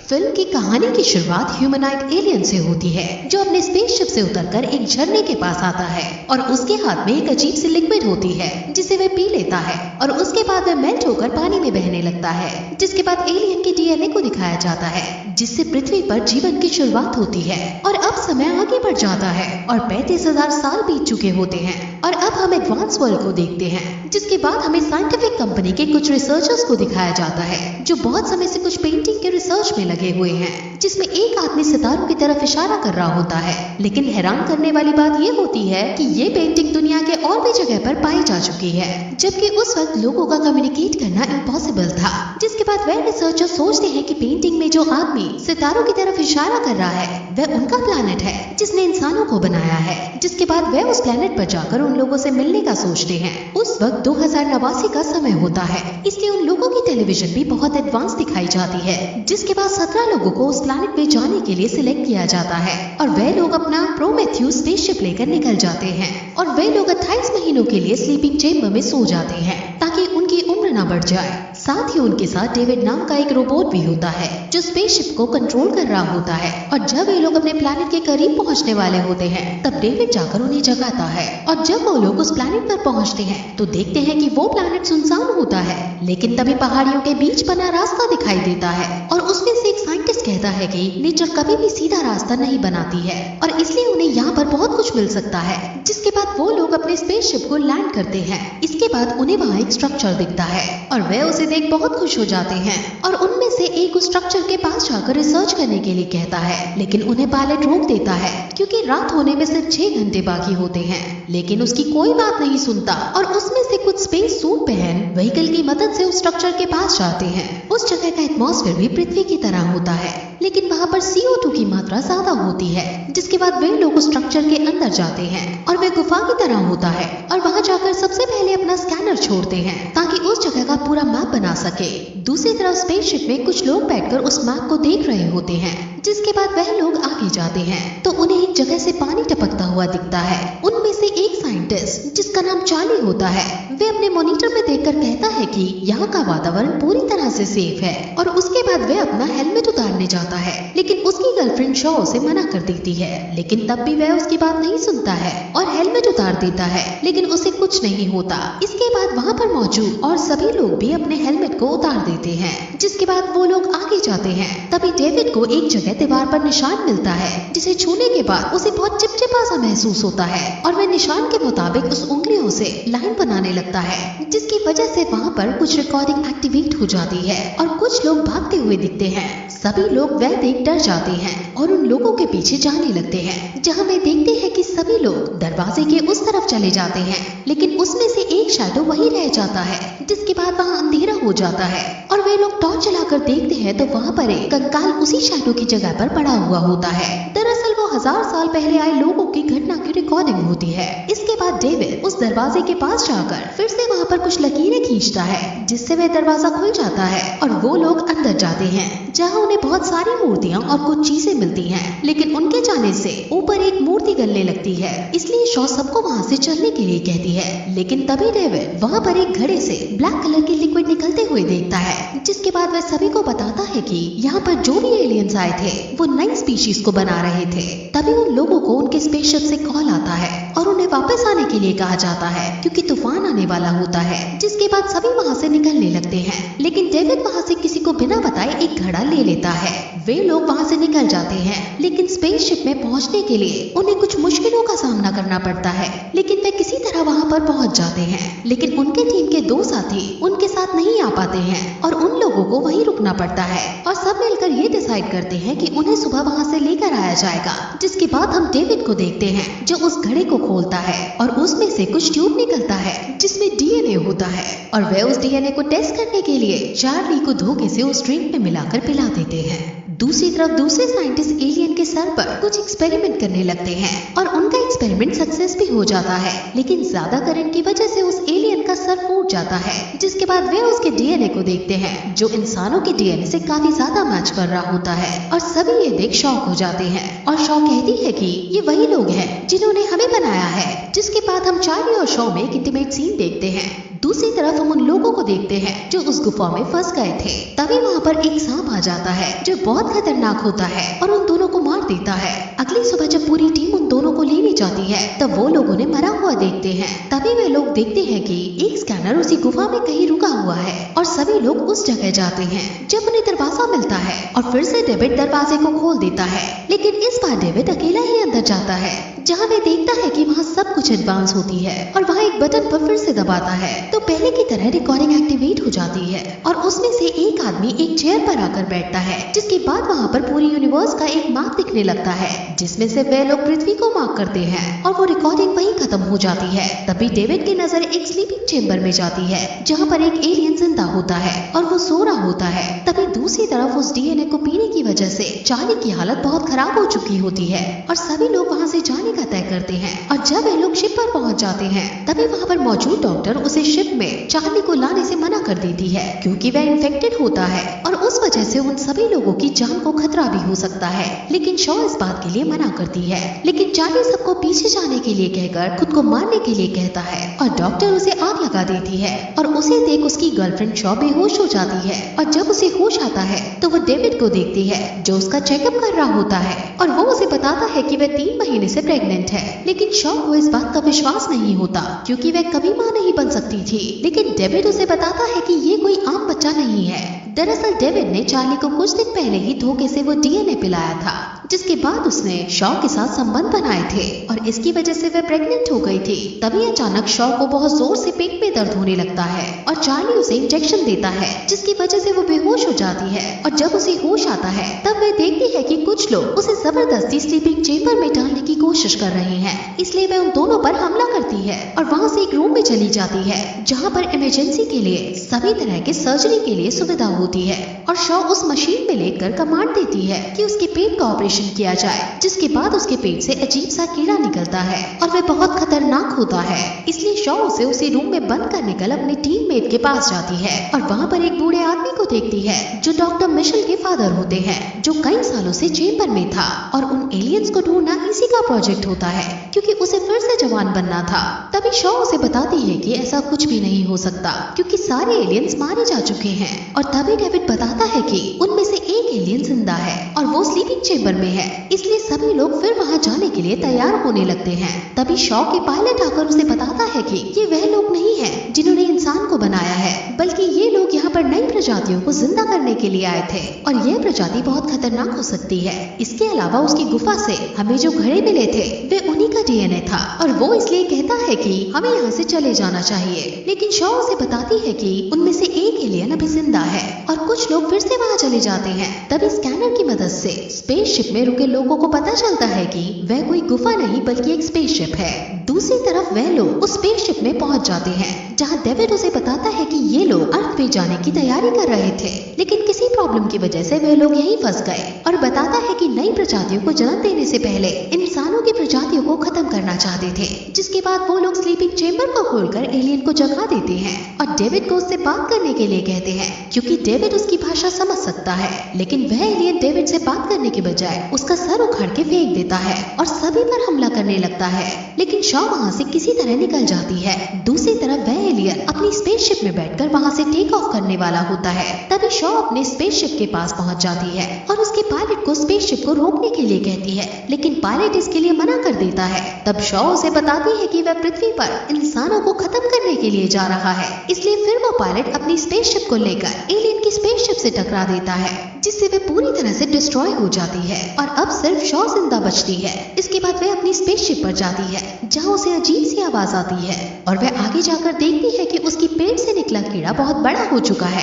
Film की कहानी की शुरुआत ह्यूमनाइड एलियन से होती है, जो अपने स्पेसशिप से उतरकर एक झरने के पास आता है और उसके हाथ में एक अजीब सी लिक्विड होती है जिसे वह पी लेता है और उसके बाद वह मेल्ट होकर पानी में बहने लगता है। जिसके बाद एलियन के डीएनए को दिखाया जाता है, जिससे पृथ्वी पर जीवन की शुरुआत होती है। और अब समय आगे बढ़ जाता है और 35,000 साल बीत चुके होते हैं और अब हम एडवांस वर्ल्ड को देखते हैं। जिसके बाद हमें साइंटिफिक कंपनी के कुछ रिसर्चर्स को दिखाया जाता है, जो बहुत समय से कुछ पेंटिंग के रिसर्च में लगे हुए हैं, जिसमें एक आदमी सितारों की तरफ इशारा कर रहा होता है। लेकिन हैरान करने वाली बात ये होती है कि ये पेंटिंग दुनिया के और भी जगह पर पाई जा चुकी है, जबकि उस वक्त लोगों का कम्युनिकेट करना इम्पॉसिबल था। जिसके बाद वह रिसर्चर सोचते हैं कि पेंटिंग में जो आदमी सितारों की तरफ इशारा कर रहा है वह उनका प्लैनेट है जिसने इंसानों को बनाया है। जिसके बाद वह उस प्लैनेट पर जाकर उन लोगों से मिलने का सोचते हैं। उस वक्त 2089 का समय होता है, इसलिए उन लोगों की टेलीविजन भी बहुत एडवांस दिखाई जाती है। जिसके बाद 17 लोगों को उस प्लैनेट पे जाने के लिए सिलेक्ट किया जाता है और वे लोग अपना प्रोमेथ्यूस स्पेसशिप लेकर निकल जाते हैं और वे लोग 28 महीनों के लिए स्लीपिंग चेम्बर में सो जाते हैं ताकि उनकी उम्र न बढ़ जाए। साथ ही उनके साथ डेविड नाम का एक रोबोट भी होता है जो स्पेसशिप को कंट्रोल कर रहा होता है। और जब ये लोग अपने प्लैनेट के करीब पहुंचने वाले होते हैं तब डेविड जाकर उन्हें जगाता है और जब वो लोग उस प्लैनेट पर पहुंचते हैं तो देखते हैं कि वो प्लैनेट सुनसान होता है। लेकिन तभी पहाड़ियों के बीच बना रास्ता दिखाई देता है और उसमें से एक साइंटिस्ट कहता है कि नेचर कभी भी सीधा रास्ता नहीं बनाती है और इसलिए उन्हें यहाँ पर बहुत कुछ मिल सकता है। जिसके बाद वो लोग अपने स्पेसशिप को लैंड करते हैं। इसके बाद उन्हें वहाँ एक स्ट्रक्चर दिखता है और वे उसे देख बहुत खुश हो जाते हैं और उनमें से एक उस स्ट्रक्चर के पास जाकर रिसर्च करने के लिए कहता है। लेकिन उन्हें पायलट रोक देता है क्योंकि रात होने में सिर्फ 6 घंटे बाकी होते हैं। लेकिन उसकी कोई बात नहीं सुनता और उसमें से कुछ स्पेस सूट पहन व्हीकल की मदद से उस स्ट्रक्चर के पास जाते हैं। उस जगह का एटमॉस्फेयर भी पृथ्वी की तरह होता है, लेकिन वहाँ पर CO2 की मात्रा ज्यादा होती है। जिसके बाद वे लोग उस स्ट्रक्चर के अंदर जाते हैं और वे गुफा की तरह होता है और वहाँ जाकर सबसे पहले अपना स्कैनर छोड़ते हैं ताकि उस जगह का पूरा मैप बना सके। दूसरी तरफ स्पेसशिप में कुछ लोग बैठकर उस मैप को देख रहे होते हैं। जिसके बाद वह लोग आगे जाते हैं तो उन्हें एक जगह से पानी टपकता हुआ दिखता है। उनमें से एक साइंटिस्ट जिसका नाम चार्ली होता है, वे अपने मॉनिटर में देखकर कहता है कि यहाँ का वातावरण पूरी तरह से सेफ है और उसके बाद वह अपना हेलमेट उतारने जाता है। लेकिन उसकी गर्लफ्रेंड शॉ उसे मना कर देती है, लेकिन तब भी वह उसकी बात नहीं सुनता है और हेलमेट उतार देता है, लेकिन उसे कुछ नहीं होता। इसके बाद वहाँ पर मौजूद और सभी लोग भी अपने हेलमेट को उतार देते हैं। जिसके बाद वो लोग आगे जाते हैं। तभी डेविड को एक जगह दीवार पर निशान मिलता है जिसे छूने के बाद उसे बहुत चिपचिपा सा महसूस होता है और वह निशान के मुताबिक उस उंगलियों से लाइन बनाने लगता है, जिसकी वजह से वहाँ पर कुछ रिकॉर्डिंग एक्टिवेट हो जाती है और कुछ लोग भागते हुए दिखते हैं। सभी लोग वह देख डर जाते हैं और उन लोगों के पीछे जाने लगते हैं, जहाँ वे देखते हैं कि सभी लोग दरवाजे के उस तरफ चले जाते हैं, लेकिन उसमें से एक शैडो वहीं रह जाता है। जिसके बाद वहाँ अंधेरा हो जाता है और वे लोग टॉर्च जलाकर देखते हैं तो वहाँ पर एक कंकाल उसी शैडो की जगह पर पड़ा हुआ होता है। दरअसल वो 1000 साल पहले आए लोगों की घटना की रिकॉर्डिंग होती है। इसके बाद डेविड उस दरवाजे के पास जाकर फिर से वहाँ पर कुछ लकीरें खींचता है, जिससे वह दरवाजा खुल जाता है और वो लोग अंदर जाते हैं, जहाँ उन्हें बहुत सारी मूर्तियाँ और कुछ चीजें मिलती हैं। लेकिन उनके जाने से ऊपर एक मूर्ति गलने लगती है, इसलिए शॉ सबको वहाँ से चलने के लिए कहती है। लेकिन तभी डेविड वहाँ पर एक घड़े से ब्लैक कलर की लिक्विड निकलते हुए देखता है। जिसके बाद वह सभी को बताता है कि यहाँ पर जो भी एलियंस आए थे वो नई स्पीशीज को बना रहे थे। तभी उन लोगों को उनके स्पेसशिप से कॉल आता है और उन्हें वापस आने के लिए कहा जाता है क्योंकि तूफान आने वाला होता है। जिसके बाद सभी वहाँ से निकलने लगते हैं, लेकिन डेविड वहाँ से किसी को बिना बताए एक घड़ा ले लेता है। वे लोग वहाँ से निकल जाते हैं, लेकिन स्पेसशिप में पहुँचने के लिए उन्हें कुछ मुश्किलों का सामना करना पड़ता है, लेकिन वे किसी तरह वहाँ पर पहुँच जाते हैं। लेकिन उनके टीम के 2 साथी उनके साथ नहीं आ पाते हैं और उन लोगों को वहीं रुकना पड़ता है और सब मिलकर ये डिसाइड करते हैं कि उन्हें सुबह वहाँ से लेकर आया जाएगा। जिसके बाद हम डेविड को देखते हैं जो उस घड़े को खोलता है और उसमें से कुछ ट्यूब निकलता है जिसमें डीएनए होता है और वे उस डीएनए को टेस्ट करने के लिए चार्ली को धोखे से उस ड्रिंक में मिलाकर पिला देते हैं। दूसरी तरफ दूसरे साइंटिस्ट एलियन के सर पर कुछ एक्सपेरिमेंट करने लगते हैं और उनका एक्सपेरिमेंट एक्सपेरिमेंट सक्सेस भी हो जाता है, लेकिन ज्यादा करंट की वजह से उस एलियन का सर फूट जाता है, जिसके बाद वे उसके डीएनए को देखते हैं जो इंसानों के डीएनए से काफी ज्यादा मैच कर रहा होता है और सभी ये देख शॉक हो जाते हैं और शॉ कहती है कि ये वही लोग हैं जिन्होंने हमें बनाया है। जिसके बाद हम चार्ली और शॉ में एक इंटीमेट सीन देखते हैं। दूसरी तरफ हम उन लोगों को देखते हैं जो उस गुफा में फंस गए थे। तभी वहाँ पर एक सांप आ जाता है जो बहुत खतरनाक होता है और उन दोनों को मार देता है। अगली सुबह जब पूरी टीम उन दोनों को लेने जाती है तब वो लोग उन्हें मरा हुआ देखते हैं। तभी वे लोग देखते हैं कि एक स्कैनर उसी गुफा में कहीं रुका हुआ है और सभी लोग उस जगह जाते हैं। जब उन्हें दरवाजा मिलता है और फिर से डेविड दरवाजे को खोल देता है, लेकिन इस बार डेविड अकेला ही अंदर जाता है, जहाँ वे देखता है कि वहाँ सब कुछ एडवांस होती है और वहाँ एक बटन पर फिर से दबाता है तो पहले की तरह रिकॉर्डिंग एक्टिवेट हो जाती है और उसमें से एक आदमी एक चेयर पर आकर बैठता है। जिसके बाद वहाँ पर पूरी यूनिवर्स का एक मैप दिखने लगता है जिसमें से वे लोग पृथ्वी को मार्क करते हैं और वो रिकॉर्डिंग वहीं खत्म हो जाती है। तभी डेविड की नजर एक स्लीपिंग चेम्बर में जाती है जहाँ पर एक एलियन जिंदा होता है और वो सो रहा होता है। तभी दूसरी तरफ उस डीएनए को पीने की वजह से चार्ली की हालत बहुत खराब हो चुकी होती है और सभी लोग वहाँ से जाने का तय करते हैं। और जब वे लोग शिप पर पहुँच जाते हैं तभी वहाँ पर मौजूद डॉक्टर उसे शिप में चार्ली को लाने से मना कर देती है क्योंकि वह इन्फेक्टेड होता है और उस वजह से उन सभी लोगों की जान को खतरा भी हो सकता है। लेकिन शॉ इस बात के लिए मना करती है, लेकिन चार्ली सबको पीछे जाने के लिए कहकर खुद को मारने के लिए कहता है और डॉक्टर उसे आग लगा देती है और उसे देख उसकी गर्लफ्रेंड शॉ बेहोश हो जाती है। और जब उसे होश आता है तो वो डेविड को देखती है जो उसका चेकअप कर रहा होता है और वो उसे बताता है कि वह 3 महीने से प्रेग्नेंट है। लेकिन शॉ को इस बात का विश्वास नहीं होता क्योंकि वह कभी मां नहीं बन सकती थी। लेकिन डेविड उसे बताता है कि ये कोई आम बच्चा नहीं है। दरअसल डेविड ने चार्ली को कुछ दिन पहले ही धोखे से वो डीएनए पिलाया था, जिसके बाद उसने शॉ के साथ संबंध बनाए थे और इसकी वजह से वह प्रेग्नेंट हो गई थी। तभी अचानक शॉ को बहुत जोर से पेट में दर्द होने लगता है और चार्ली उसे इंजेक्शन देता है जिसकी वजह से वो बेहोश हो जाती है। और जब उसे होश आता है तब वह देखती है कि कुछ लोग उसे जबरदस्ती स्लीपिंग चेम्बर में डालने की कोशिश कर रहे हैं, इसलिए वह उन दोनों पर हमला करती है और वहाँ से एक रूम में चली जाती है जहाँ पर इमरजेंसी के लिए सभी तरह के सर्जरी के लिए सुविधा होती है। और शॉ उस मशीन में लेकर कमांड देती है कि उसके पेट का ऑपरेशन किया जाए, जिसके बाद उसके पेट से अजीब सा कीड़ा निकलता है और वह बहुत खतरनाक होता है। इसलिए शॉ उसे उसी रूम में बंद कर निकल अपने टीममेट के पास जाती है और वहाँ पर एक बूढ़े आदमी को देखती है जो डॉक्टर मिशेल के फादर होते हैं, जो कई सालों से चेम्बर में था और उन एलियंस को ढूंढना इसी का प्रोजेक्ट होता है क्योंकि उसे फिर से जवान बनना था। तभी शॉ उसे बताती है कि ऐसा कुछ भी नहीं हो सकता क्योंकि सारे एलियंस मारे जा चुके हैं। और तभी डेविड बताता है कि उनमें से एक एलियन जिंदा है और वो स्लीपिंग चेम्बर में है, इसलिए सभी लोग फिर वहाँ जाने के लिए तैयार होने लगते हैं। तभी शॉ के पायलट आकर उसे बताता है कि ये वह लोग नहीं है जिन्होंने इंसान को बनाया है, बल्कि ये लोग यहाँ पर नई प्रजातियों को जिंदा करने के लिए आए थे और यह प्रजाति बहुत खतरनाक हो सकती है। इसके अलावा उसकी गुफा से हमें जो घड़े मिले थे वे उन्हीं का डीएनए था और वो इसलिए कहता है कि हमें यहाँ से चले जाना चाहिए। लेकिन शॉ उसे बताती है कि उनमें से एक एलियन अभी जिंदा है और कुछ लोग फिर से वहाँ चले जाते हैं। तभी स्कैनर की मदद से स्पेसशिप में रुके लोगों को पता चलता है कि वह कोई गुफा नहीं बल्कि एक स्पेसशिप है। दूसरी तरफ वह लोग उस स्पेसशिप में पहुंच जाते हैं जहां डेविड उसे बताता है कि ये लोग अर्थ पे जाने की तैयारी कर रहे थे, लेकिन किसी प्रॉब्लम की वजह से वह लोग यहीं फंस गए और बताता है कि नई प्रजातियों को जन्म देने से पहले इंसानों की प्रजातियों को खत्म करना चाहते थे। जिसके बाद वो लोग स्लीपिंग चेम्बर को खोलकर एलियन को जगा देते हैं और डेविड को उससे बात करने के लिए कहते हैं क्योंकि डेविड उसकी भाषा समझ सकता है। लेकिन वह एलियन डेविड से बात करने के बजाय उसका सर उखाड़ के फेंक देता है और सभी पर हमला करने लगता है। लेकिन शॉ वहाँ से किसी तरह निकल जाती है। दूसरी तरफ वह एलियन अपनी स्पेसशिप में बैठकर वहाँ से टेक ऑफ करने वाला होता है। तभी शॉ अपने स्पेसशिप के पास पहुँच जाती है और उसके पायलट को स्पेसशिप को रोकने के लिए कहती है, लेकिन पायलट इसके लिए मना कर देता है। तब शॉ उसे बताती है कि वह पृथ्वी पर इंसानों को खत्म करने के लिए जा रहा है, इसलिए फिर वो पायलट अपनी स्पेसशिप को लेकर एलियन की स्पेसशिप से टकरा देता है, जिससे वह पूरी तरह से डिस्ट्रॉय हो जाती है और अब सिर्फ शॉ जिंदा बचती है। इसके बाद वह अपनी स्पेसशिप पर जाती है जहाँ उसे अजीब सी आवाज आती है और वह आगे जाकर देखती है कि उसकी पेट से निकला कीड़ा बहुत बड़ा हो चुका है।